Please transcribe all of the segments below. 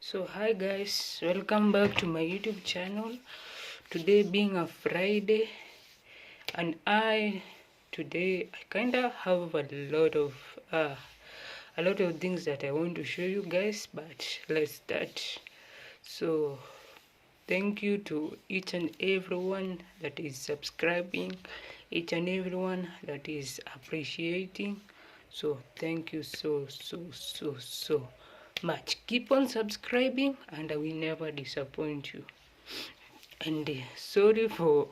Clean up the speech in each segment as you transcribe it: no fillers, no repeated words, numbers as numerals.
So hi guys, welcome back to my YouTube channel. Today being a Friday, and today I kinda have a lot of things that I want to show you guys, but let's start. So thank you to each and everyone that is subscribing, each and everyone that is appreciating. So thank you so much. Keep on subscribing and I will never disappoint you. And sorry for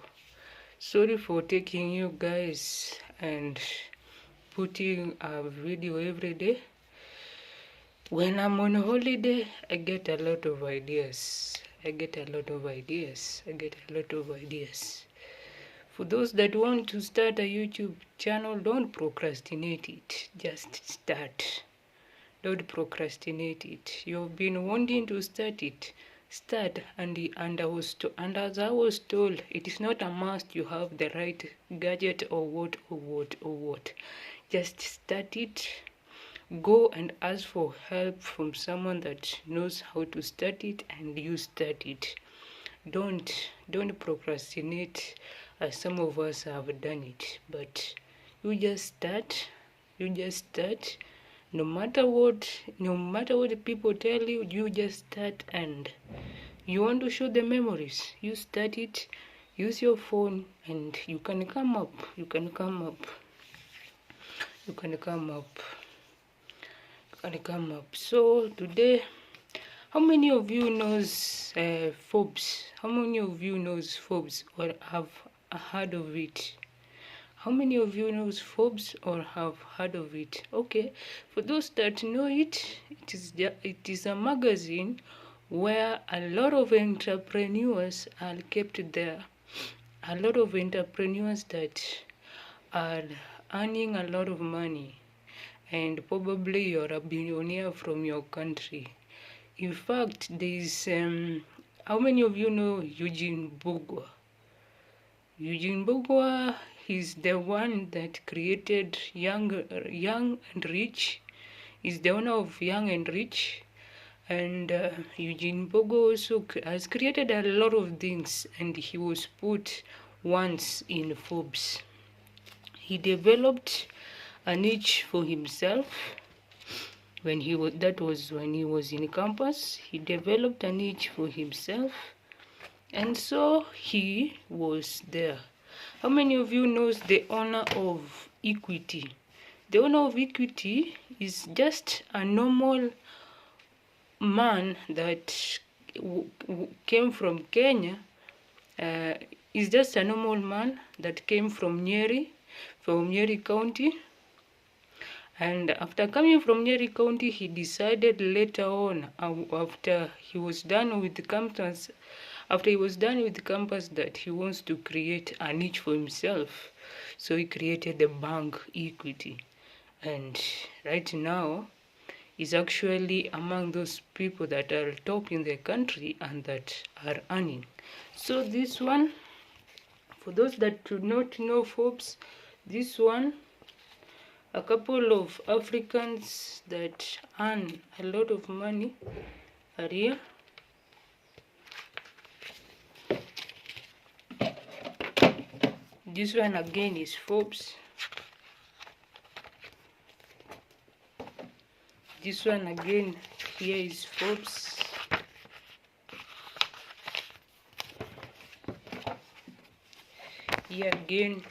taking you guys and putting a video every day. When I'm on holiday, I get a lot of ideas. For those that want to start a YouTube channel, don't procrastinate it. Just start. Don't procrastinate it. You've been wanting to start it. Start. And as I was told, it is not a must you have the right gadget or what. Just start it. Go and ask for help from someone that knows how to start it, and you start it. Don't procrastinate as some of us have done it, but you just start. No matter what people tell you, you just start. And you want to show the memories, you start it. Use your phone and you can come up. So today, how many of you knows forbes? How many of you knows forbes or have heard of it? How many of you knows forbes or have heard of it? Okay, for those that know it, it is a magazine where a lot of entrepreneurs are kept there. A lot of entrepreneurs that are earning a lot of money, and probably you're a billionaire from your country. In fact, there's how many of you know Eugene Bugwa? Eugene Bugwa is the one that created Young and Rich. Is the owner of Young and Rich, and Eugene Bugwa also has created a lot of things, and he was put once in Forbes. He developed a niche for himself when he was in campus. He developed a niche for himself, and so he was there. How many of you knows the owner of Equity? The owner of Equity is just a normal man that came from Kenya. Is just a normal man that came from Nyeri County. And after coming from Nyeri County, he decided later on, after he was done with the campus, that he wants to create a niche for himself. So he created the bank Equity. And right now, is actually among those people that are top in the country and that are earning. So this one, for those that do not know Forbes, this one, a couple of Africans that earn a lot of money are here. This one again is Forbes. This one again here is Forbes. Here again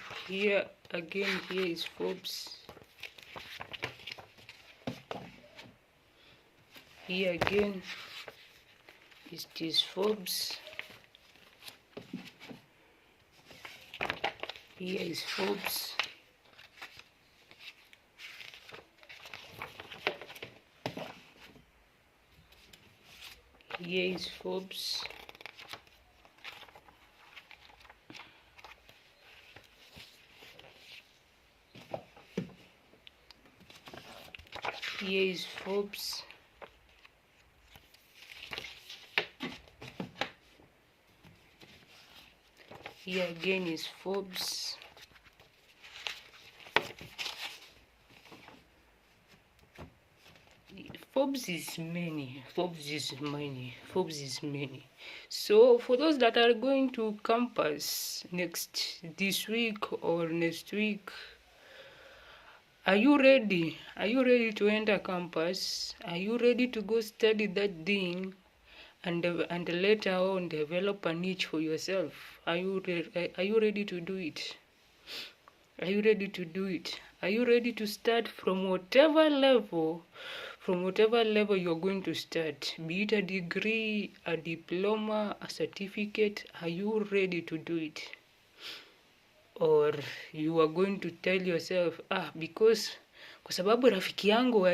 is Forbes. Here again is this Forbes. Here is Forbes. Here is Forbes. Here is Forbes. Here again is Forbes. Forbes is many. Forbes is many. Forbes is many. So for those that are going to campus this week or next week, are you ready? Are you ready to enter campus? Are you ready to go study that thing and later on develop a niche for yourself? Are you ready to do it? Are you ready to do it? Are you ready to start from whatever level? From whatever level you're going to start, be it a degree, a diploma, a certificate, are you ready to do it? Or you are going to tell yourself, because kwa sababu rafiki yangu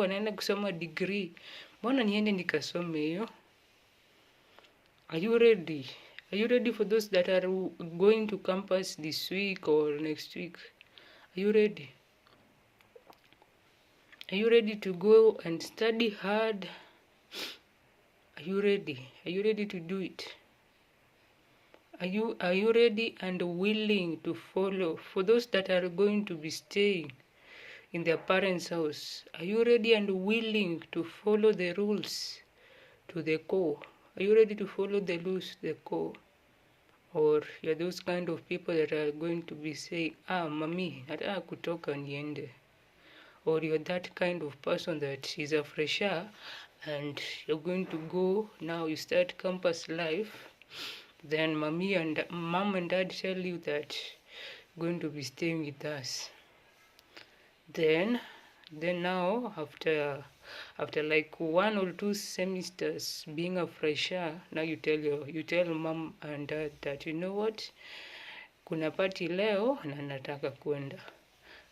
anaenda kusoma degree, mbona niende nikasome hiyo? Are you ready? Are you ready for those that are going to campus this week or next week? Are you ready? Are you ready to go and study hard? Are you ready? Are you ready to do it? Are you ready and willing to follow? For those that are going to be staying in their parents' house, are you ready and willing to follow the rules to the core? Are you ready to follow the rules to the core? Or you're those kind of people that are going to be saying, mami, nataka kutoka niende. Or you're that kind of person that is a fresher and you're going to go, now you start campus life, then mom and dad tell you that you're going to be staying with us. Then now after like 1 or 2 semesters being a fresher, now you tell mom and dad that, you know what, kuna party leo na nataka kwenda.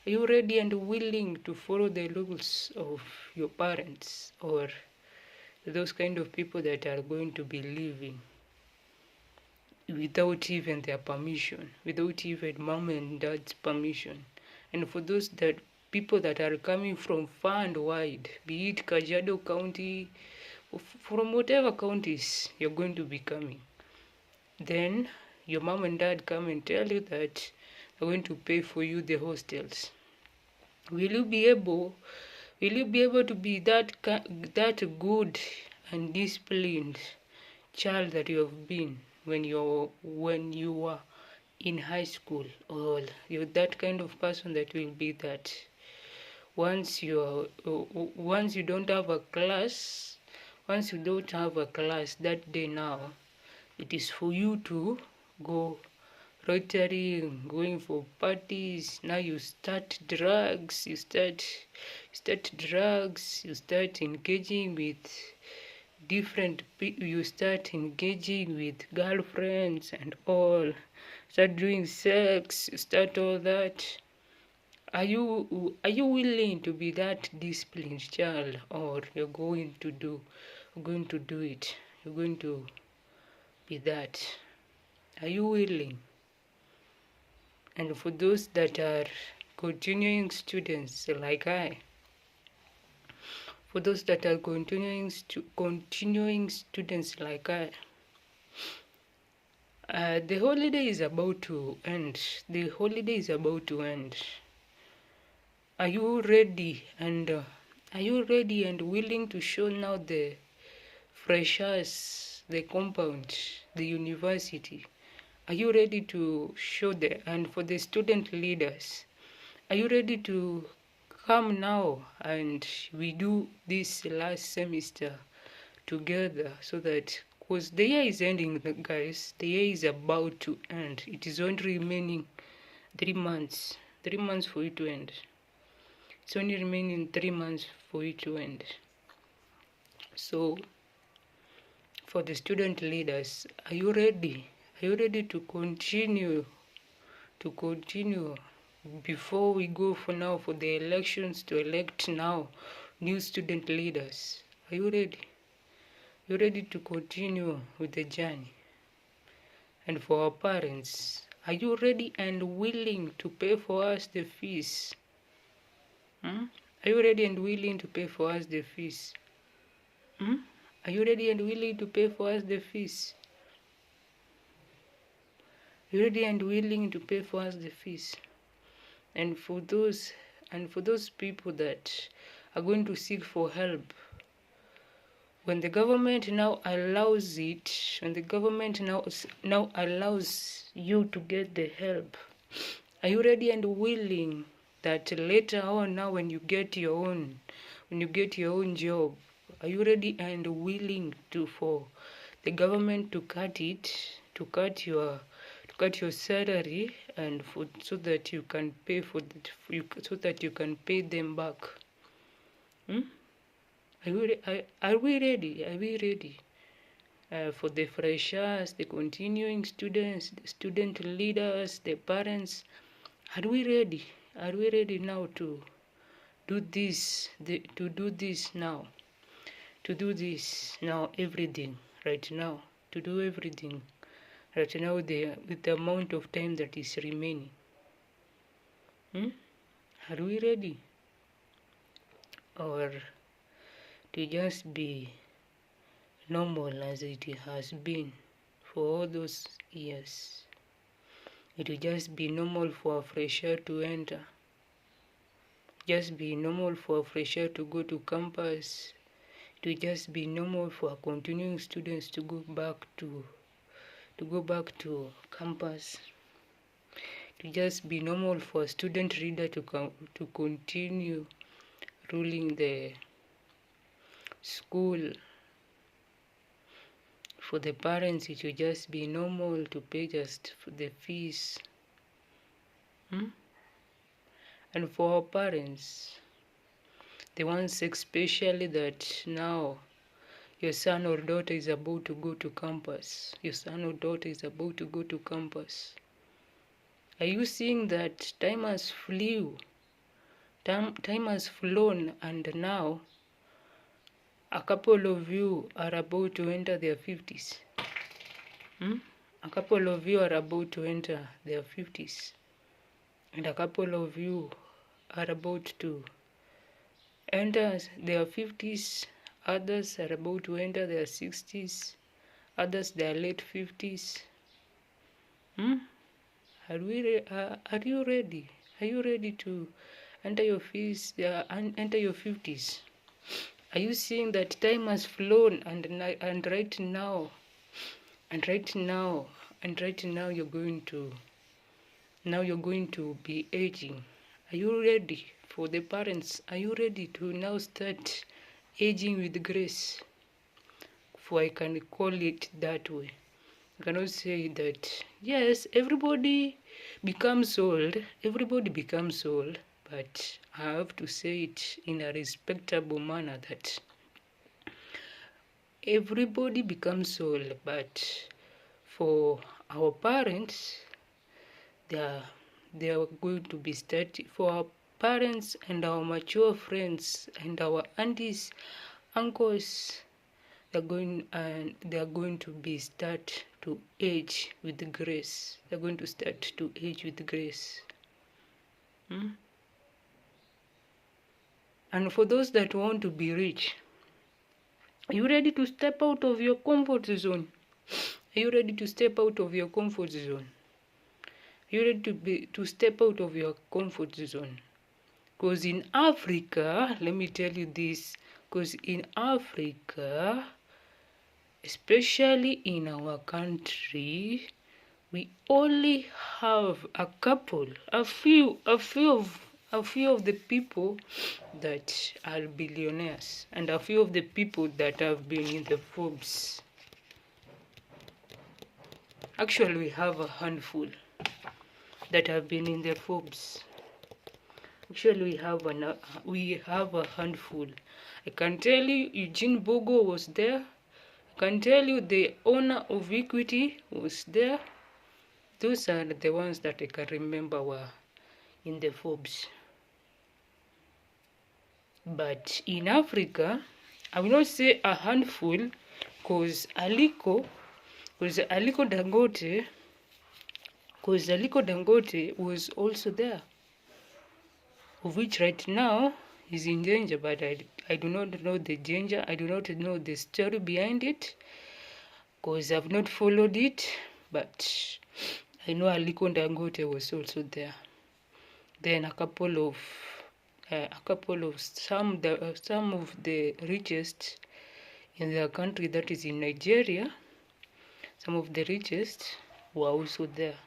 Are you ready and willing to follow the rules of your parents, or those kind of people that are going to be living without even their permission, without even mom and dad's permission? And for those that people that are coming from far and wide, be it Kajiado County, from whatever counties you're going to be coming, then your mom and dad come and tell you that they're going to pay for you the hostels. Will you be able to be that good and disciplined child that you have been when you were in high school? Or you're that kind of person that will be that once you don't have a class, that day, now it is for you to go Rotary, going for parties. Now you start drugs, you start engaging with different people, you start engaging with girlfriends and all, start doing sex, you start all that. Are you willing to be that disciplined child, or you're going to do it? You're going to be that. Are you willing? And for those that are continuing students like I, for those that are continuing students like I, the holiday is about to end. Are you ready and willing to show now the freshers, the compound, the university? Are you ready to show them? And for the student leaders, are you ready to come now and we do this last semester together, so that, because the year is ending, guys, the year is about to end. It is only remaining 3 months for it to end. It's only remaining 3 months for it to end. So for the student leaders, are you ready? Are you ready to continue before we go for the elections to elect now new student leaders? Are you ready? You ready to continue with the journey? And for our parents, are you ready and willing to pay for us the fees? Are you ready and willing to pay for us the fees? Are you ready and willing to pay for us the fees? Are you ready and willing to pay for us the fees? And for those people that are going to seek for help. When the government now allows it, when the government now allows you to get the help, are you ready and willing that later on, now when you get your own job, are you ready and willing for the government to cut your salary, and so that you can pay so that you can pay them back? Are we ready? Are we ready? For the freshers, the continuing students, the student leaders, the parents, are we ready? Are we ready now to do this? To do this now? To do this now, everything right now? To do everything right now with the amount of time that is remaining? Are we ready? Or to just be normal as it has been for all those years? It will just be normal for a fresher to enter. Just be normal for a fresher to go to campus. It will just be normal for continuing students to go back to campus. It will just be normal for a student leader to continue ruling the school. For the parents, it will just be normal to pay just for the fees. And for our parents, the ones especially that now your son or daughter is about to go to campus. Your son or daughter is about to go to campus. Are you seeing that time has flown, and now a couple of you are about to enter their 50s? A couple of you are about to enter their 50s. And a couple of you are about to enter their 50s. Others are about to enter their 60s. Others their late 50s. Are you ready? Are you ready to enter your 50s? Are you seeing that time has flown, and right now you're going to be aging? Are you ready? For the parents, are you ready to now start aging with grace? For I can call it that way. I cannot say that, yes, everybody becomes old, but I have to say it in a respectable manner that everybody becomes old, but for our parents, they are going to be starting. For our parents and our mature friends and our aunties, uncles, they are going to be start to age with grace. They're going to start to age with grace. And for those that want to be rich, are you ready to step out of your comfort zone? Are you ready to step out of your comfort zone? Are you ready to step out of your comfort zone? Because in Africa, let me tell you this, because in Africa, especially in our country, we only have a few of the people that are billionaires, and a few of the people that have been in the Forbes. Actually, we have a handful that have been in the Forbes. Actually, we have a handful. I can tell you Eugene Bogo was there. I can tell you the owner of Equity was there. Those are the ones that I can remember were in the Forbes. But in Africa, I will not say a handful, because Aliko Dangote was also there, of which right now is in danger, but I do not know the danger. I do not know the story behind it, because I've not followed it, but I know Aliko Dangote was also there. Then a couple of a couple of some of the richest in their country, that is in Nigeria. Some of the richest were also there.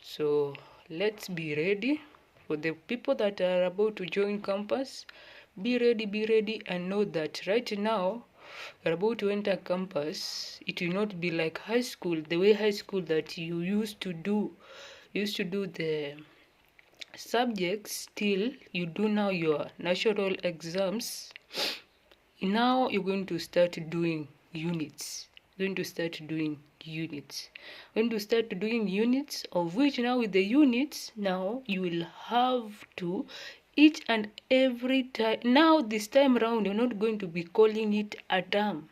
So let's be ready. For the people that are about to join campus, be ready, and know that right now you're about to enter campus. It will not be like high school, the way high school that you used to do the subjects till you do now your national exams. Now you're going to start doing units. Going to start doing units. Of which now with the units, now you will have to each and every time. Now this time around, you're not going to be calling it a term.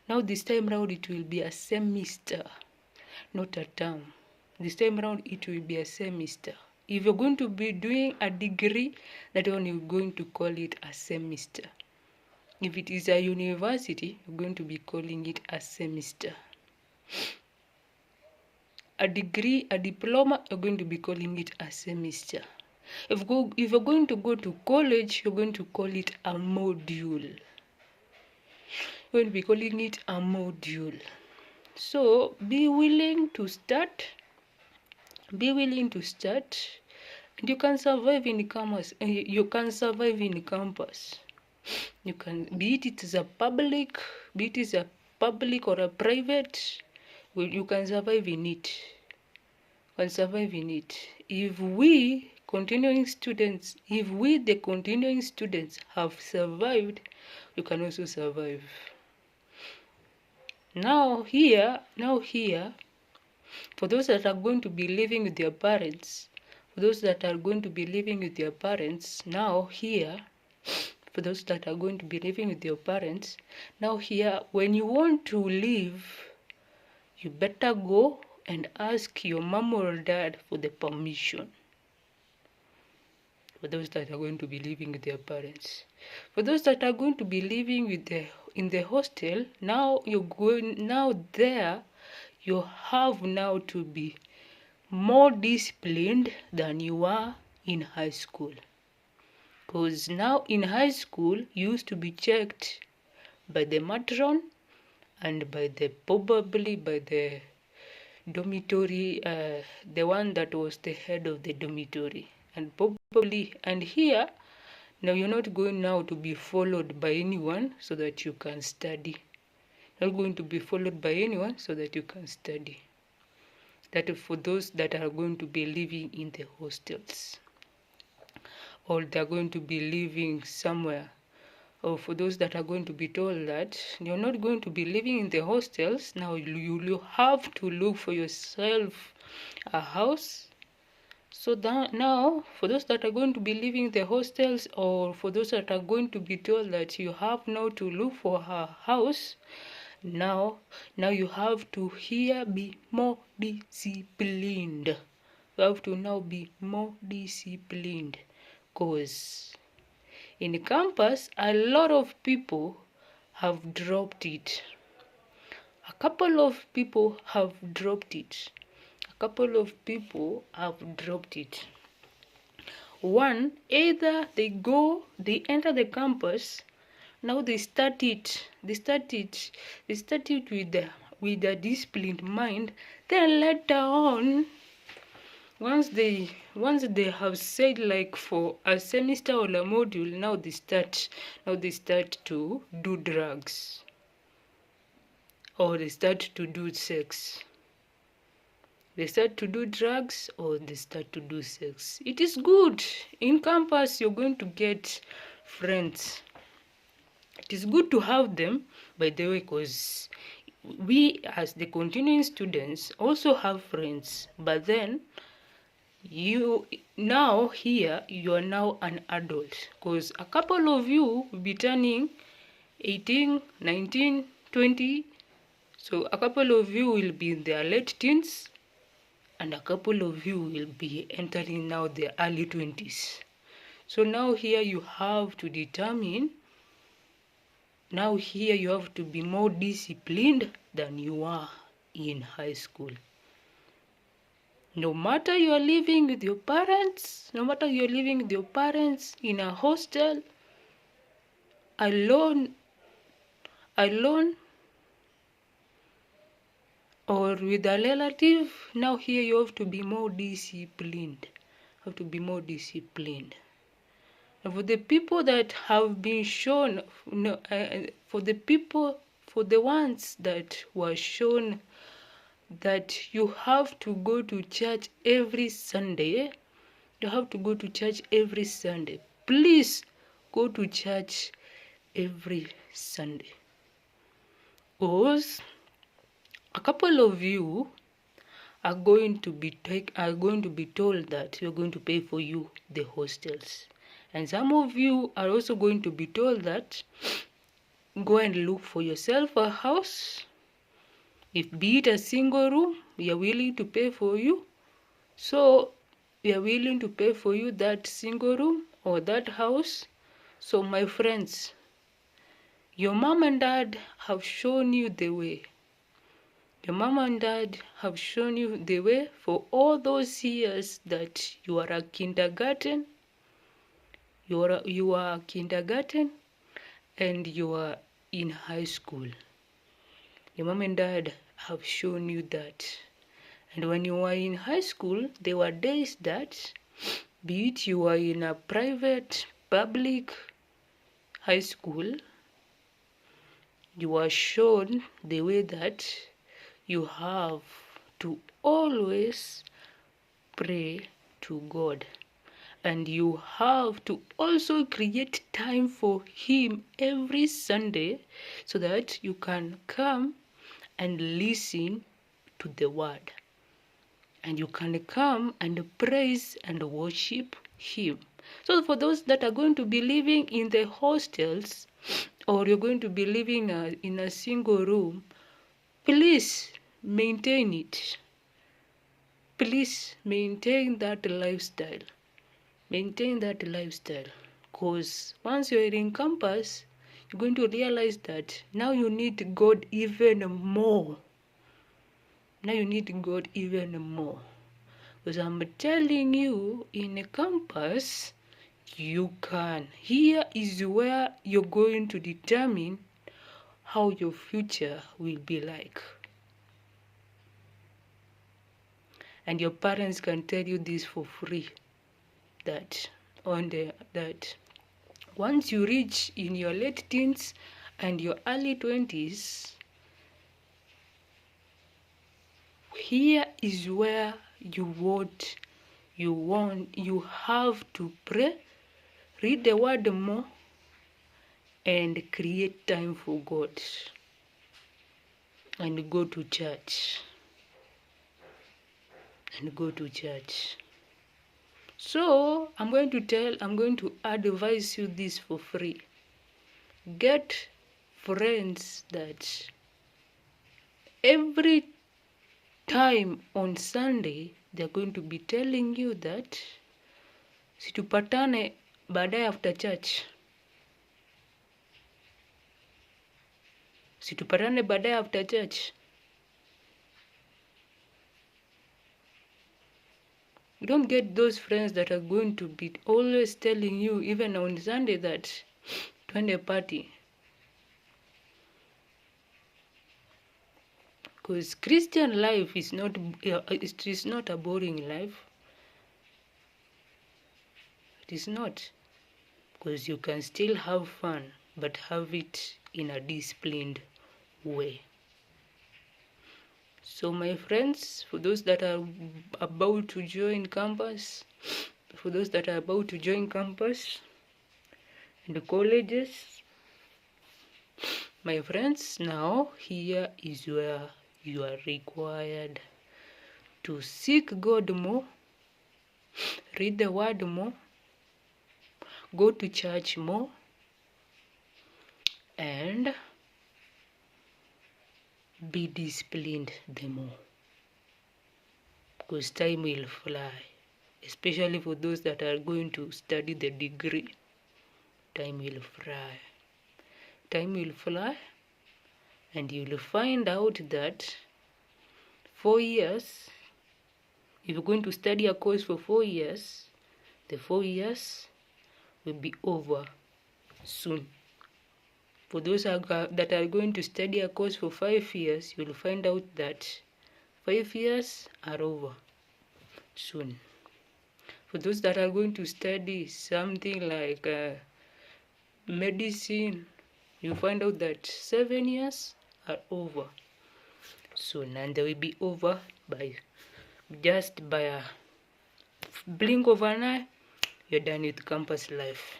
Now this time around, it will be a semester, not a term. This time around, it will be a semester. If you're going to be doing a degree, that one you're going to call it a semester. If it is a university, you're going to be calling it a semester. A degree, a diploma, you're going to be calling it a semester. If you're going to go to college, you're going to call it a module. You're going to be calling it a module. So be willing to start. And you can survive in campus. You can survive in campus. You can, be it as a public, or a private, you can survive in it. If we, the continuing students, have survived, you can also survive. Now here, for those that are going to be living with their parents, now here, for those that are going to be living with your parents, now here, when you want to leave, you better go and ask your mom or dad for the permission. For those that are going to be living with their parents. For those that are going to be living in the hostel, now there, you have now to be more disciplined than you are in high school. Because now in high school, you used to be checked by the matron and probably by the dormitory, the one that was the head of the dormitory. And here, now you're not going now to be followed by anyone so that you can study. You're not going to be followed by anyone so that you can study. That is for those that are going to be living in the hostels, or they're going to be living somewhere, or for those that are going to be told that you're not going to be living in the hostels, now you have to look for yourself a house. So that now, for those that are going to be living in the hostels, or for those that are going to be told that you have now to look for a house, now you have to here be more disciplined. You have to now be more disciplined, because in campus, a lot of people have dropped it. A couple of people have dropped it. One, either they enter the campus, now they start it with a disciplined mind, then later on, once they have said, like, for a semester or a module, now they start to do drugs, or they start to do sex. They start to do drugs, or they start to do sex. It is good. In campus, you're going to get friends. It is good to have them, by the way, because we as the continuing students also have friends. But then, you now here, you are now an adult, because a couple of you will be turning 18, 19, 20. So a couple of you will be in their late teens, and a couple of you will be entering now the early 20s. So now here you have to determine, now here you have to be more disciplined than you are in high school. No matter you're living with your parents, no matter you're living with your parents in a hostel, alone, alone, or with a relative, now here you have to be more disciplined. Have to be more disciplined. And for the people that have been shown, no, for the ones that were shown that you have to go to church every Sunday, you have to go to church every Sunday. Please go to church every Sunday. Because a couple of you are going to be told that you're going to pay for you the hostels. And some of you are also going to be told that go and look for yourself a house. If be it a single room, we are willing to pay for you. So we are willing to pay for you that single room or that house. So my friends, your mom and dad have shown you the way. Your mom and dad have shown you the way for all those years that you are a kindergarten. You are kindergarten and you are in high school. Your mom and dad have shown you that. And when you were in high school, there were days that, be it you were in a private, public high school, you were shown the way that you have to always pray to God. And you have to also create time for Him every Sunday so that you can come and listen to the Word. And you can come and praise and worship Him. So for those that are going to be living in the hostels, or you're going to be living in a single room, please maintain it. Please maintain that lifestyle. Maintain that lifestyle. Because once you're in campus, you're going to realize that now you need God even more. Now you need God even more. Because I'm telling you, in a campus, you can. Here is where you're going to determine how your future will be like. And your parents can tell you this for free. That once you reach in your late teens and your early 20s, here is where you have to pray, read the word more, and create time for God. And go to church. So I'm going to advise you this for free. Get friends that every time on Sunday they're going to be telling you that situpatane baadaye after church. Situpatane baadaye after church. You don't get those friends that are going to be always telling you, even on Sunday, that twende party. Because Christian life is not a boring life. It is not. Because you can still have fun, but have it in a disciplined way. So my friends, for those that are about to join campus, and the colleges, my friends, now here is where you are required to seek God more, read the word more, go to church more, and be disciplined the more. Because time will fly, especially for those that are going to study the degree. Time will fly. Time will fly, and you'll find out that 4 years If you're going to study a course for 4 years, the 4 years will be over soon. For those that are going to study a course for 5 years, you'll find out that 5 years are over soon. For those that are going to study something like medicine, you find out that 7 years are over soon, and they will be over by just by a blink of an eye. You're done with campus life.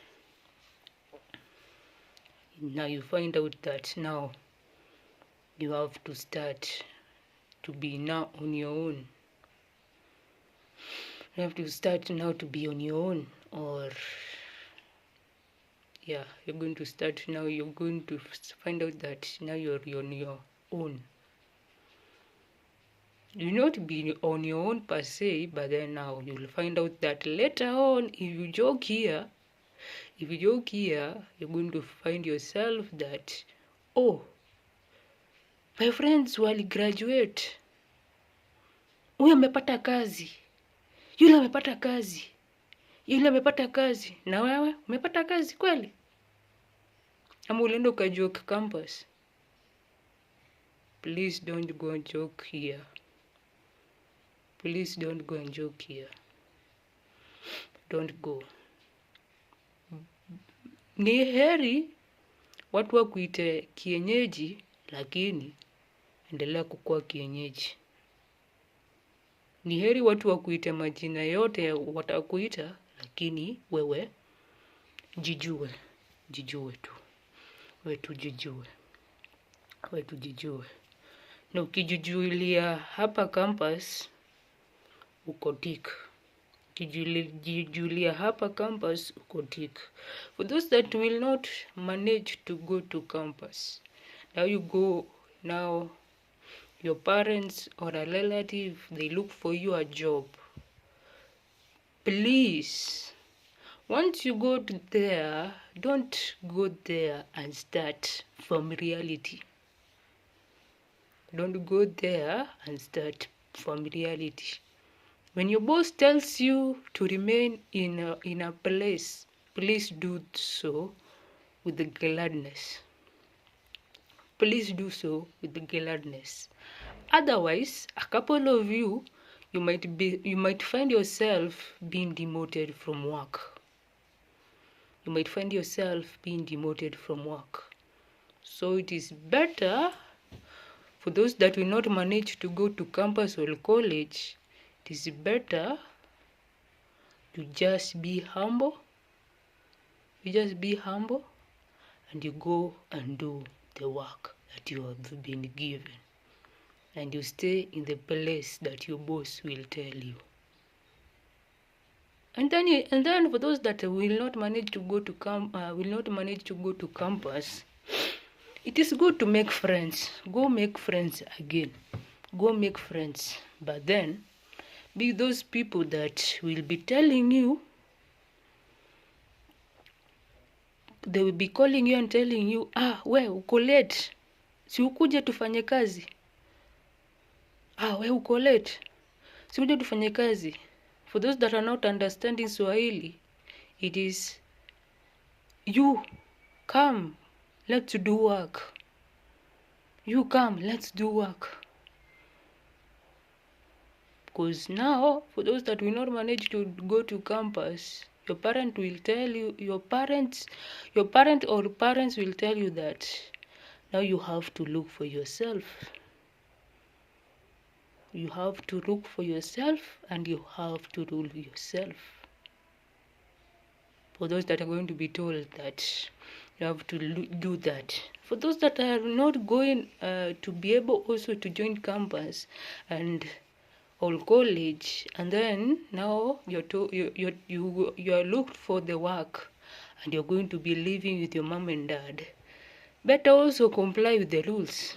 Now you find out that now you have to start to be now on your own. You have to start now to be on your own, or yeah, you're going to start now. You're going to find out that now you're on your own. You'll not be on your own per se, but then now you'll find out that later on, if you joke here, you're going to find yourself that, oh, my friends will graduate. Huyu amepata kazi. Yule amepata kazi. Yule amepata kazi. Na wewe umepata kazi kweli? Ama ulienda ukajoke campus? Please don't go and joke here. Please don't go and joke here. Don't go. Ni heri watu wakuite kienyeji, lakini endelea kukua kienyeji. Ni heri watu wakuite majina yote watakuita, lakini wewe jijue. Jijue tu. Wewe tu jijue. Na ukijijulia hapa campus, uko tik. Ukijijulia hapa campus, uko tik. For those that will not manage to go to campus, now you go, now your parents or a relative, they look for you a job. Please, once you go to there, don't go there and start from reality. Don't go there and start from reality. When your boss tells you to remain in a place, please do so with the gladness. Please do so with the gladness. Otherwise, a couple of you might find yourself being demoted from work. You might find yourself being demoted from work. So it is better for those that will not manage to go to campus or college, it is better to just be humble. You just be humble and you go and do the work that you have been given. And you stay in the place that your boss will tell you. And then for those that will not manage to go to campus, it is good to make friends. Go make friends again. Go make friends. But then be those people that will be telling you, they will be calling you and telling you, we uko late, si ukuje tufanye kazi. We uko late, si ukuje tufanye kazi. For those that are not understanding Swahili, it is, you come, let's do work. You come, let's do work. Because now, for those that will not manage to go to campus, your parent will tell you, your parent or parents will tell you that now you have to look for yourself. You have to look for yourself and you have to rule yourself. For those that are going to be told that you have to do that. For those that are not going to be able also to join campus and or college, and then now you are looked for the work and you're going to be living with your mom and dad, better also comply with the rules.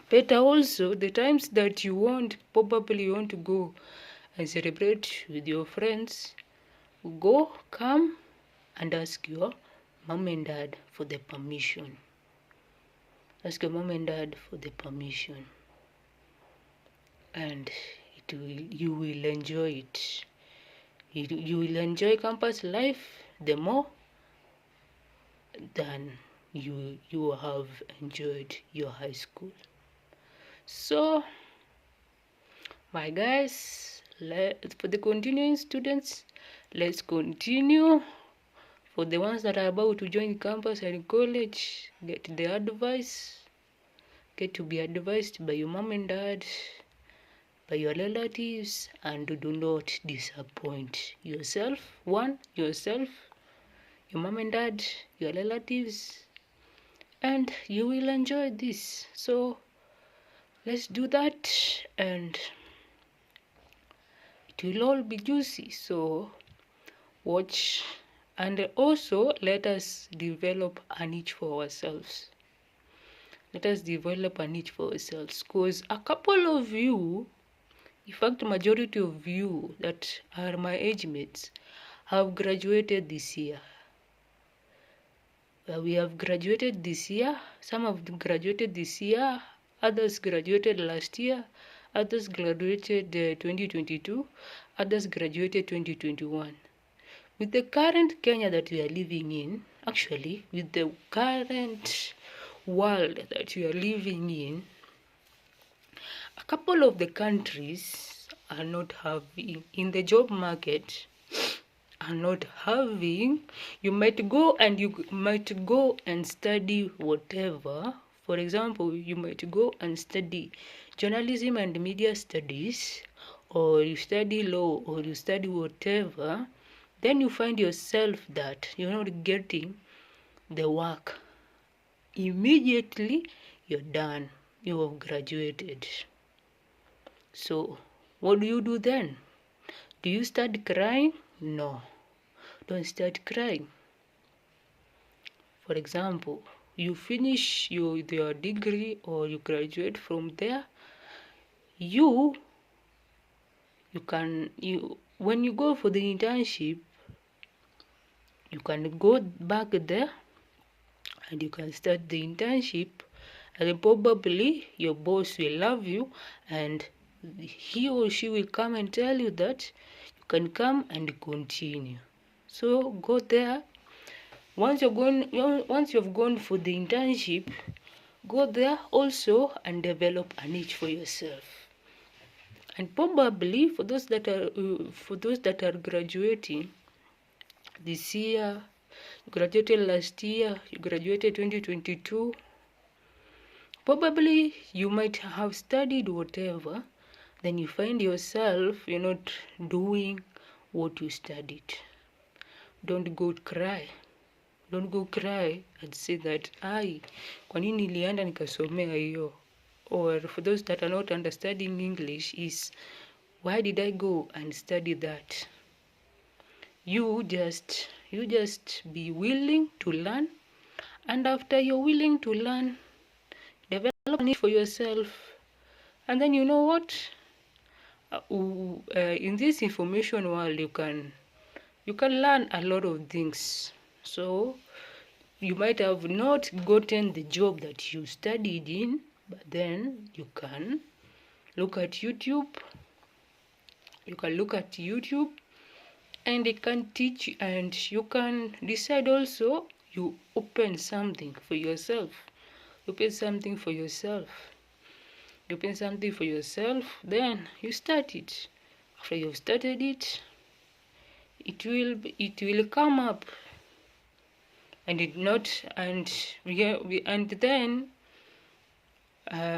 Better also, the times that you probably want to go and celebrate with your friends, come and ask your mom and dad for the permission. Ask your mom and dad for the permission. And you will enjoy it. You will enjoy campus life the more than you have enjoyed your high school. So, my guys, for the continuing students, let's continue. For the ones that are about to join campus and college, get the advice. Get to be advised by your mom and dad, by your relatives, and do not disappoint yourself. Yourself, your mom and dad, your relatives, and you will enjoy this. So let's do that, and it will all be juicy. So watch, and also let us develop a niche for ourselves. Let us develop a niche for ourselves, because a couple of you, in fact majority of you that are my age mates, have graduated this year. We have graduated this year. Some have graduated this year, others graduated last year, others graduated 2022, others graduated 2021. With the current Kenya that we are living in, actually, with the current world that we are living a couple of the countries are not having, in the job market, are not having, you might go and study whatever. For example, you might go and study journalism and media studies, or you study law, or you study whatever. Then you find yourself that you're not getting the work. Immediately, you're done. You have graduated. So, what do you do then? Do you start crying? No. Don't start crying. For example, you finish your degree or you graduate from there. When you go for the internship, you can go back there and you can start the internship, and probably your boss will love you, and he or she will come and tell you that you can come and continue. So go there. Once you've gone for the internship, go there also and develop a niche for yourself. And probably for those that are graduating this year, you graduated last year, you graduated 2022, probably you might have studied whatever, then you find yourself you're not doing what you studied. Don't go cry. Don't go cry and say that, kwa nini nilienda nikasomea hiyo? Or for those that are not understanding English, is why did I go and study that? You just be willing to learn, and after you're willing to learn, develop it for yourself. And then you know what? In this information world, you can learn a lot of things. So you might have not gotten the job that you studied in, but then you can look at YouTube. You can look at YouTube, and it can teach you, and you can decide also, you open something for yourself. Open something for yourself. Open something for yourself, then you start it. After you've started it, it will come up, and then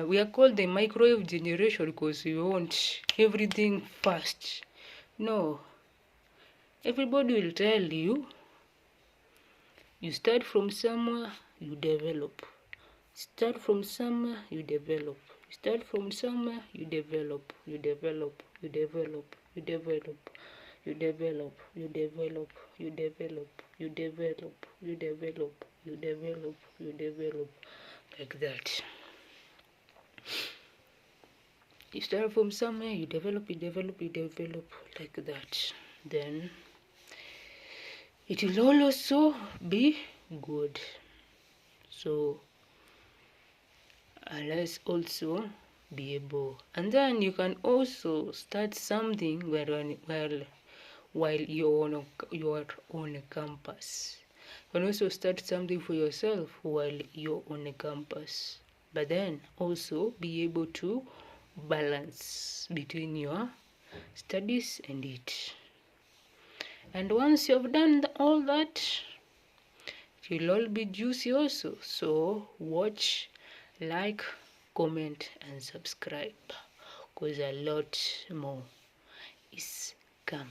we are called the microwave generation, because we want everything fast. No, everybody will tell you, you start from somewhere, you develop. Start from somewhere, you develop. Start from somewhere, you develop. You develop. You develop. You develop. You develop. You develop. You develop. You develop. You develop. You develop. You develop. Like that. You start from somewhere, you develop, you develop, you develop, like that. Then it will also be good. So let's also be able. And then you can also start something while you're on a campus. You can also start something for yourself while you're on a campus. But then also be able to balance between your studies and it. And once you've done all that, it will all be juicy also. So watch, like, comment and subscribe, because a lot more is coming.